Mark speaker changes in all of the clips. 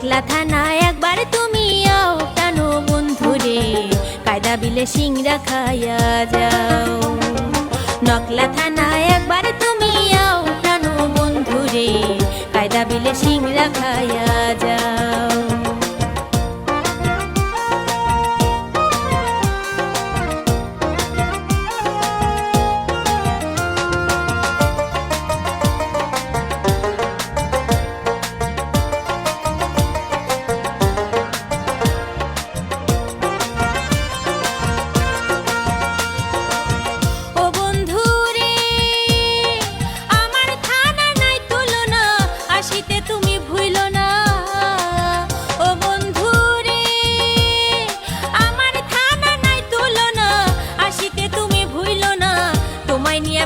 Speaker 1: নকলা থানা একবার তুমি আও প্রাণ বন্ধুরে, কায়দা বিলে সিংড়া খাইয়া যাও। নকলা থানা একবার তুমি আও প্রাণ বন্ধুরে, কায়দা বিলে সিংড়া খাইয়া যাও।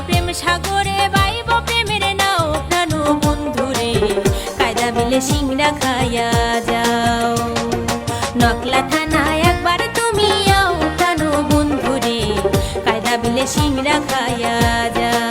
Speaker 1: প্রেম সাগরে বাইব প্রেমের নাও প্রাণ বন্ধুরে, কায়দা বিলে সিংড়া খাইয়া যাও। নকলা থানা একবার তুমি আও প্রাণ বন্ধুরে, কায়দা বিলে সিংড়া খাইয়া যাও।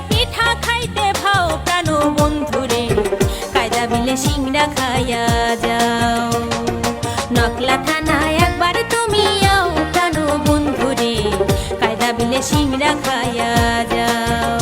Speaker 1: পিঠা খাইতে ভাও প্রাণ বন্ধুরে, কায়দা বিলে সিংড়া খাইয়া যাও। নকলা থানা একবার তুমি আও প্রাণ বন্ধুরে, কায়দা বিলে সিংড়া খাইয়া যাও।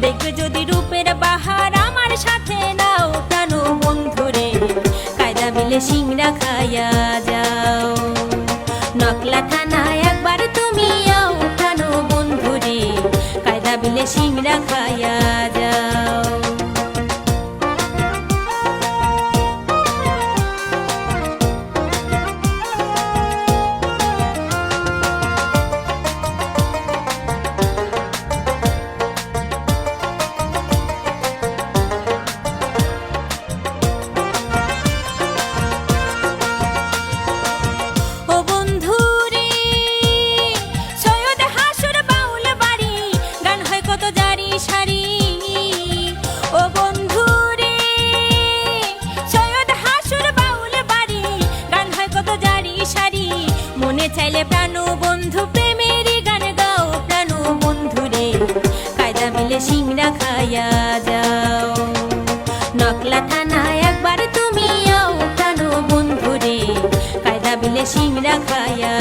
Speaker 1: দেখবে যদি রূপের বাহার আমার সাথে নাও প্রাণ বন্ধুরে, কায়দা বিলে সিংড়া খাইয়া যাও। নকলা থানা একবার তুমি আও প্রাণ বন্ধুরে, কায়দা বিলে সিংড়া খাইয়া যাও। মনে চাইলে প্রাণ বন্ধু প্রেমের গান গাও প্রাণ বন্ধুরে, কায়দা বিলে সিংড়া খাইয়া যাও। নকলা থানা একবার তুমি আও প্রাণ বন্ধুরে, কায়দা বিলে সিংড়া খাইয়া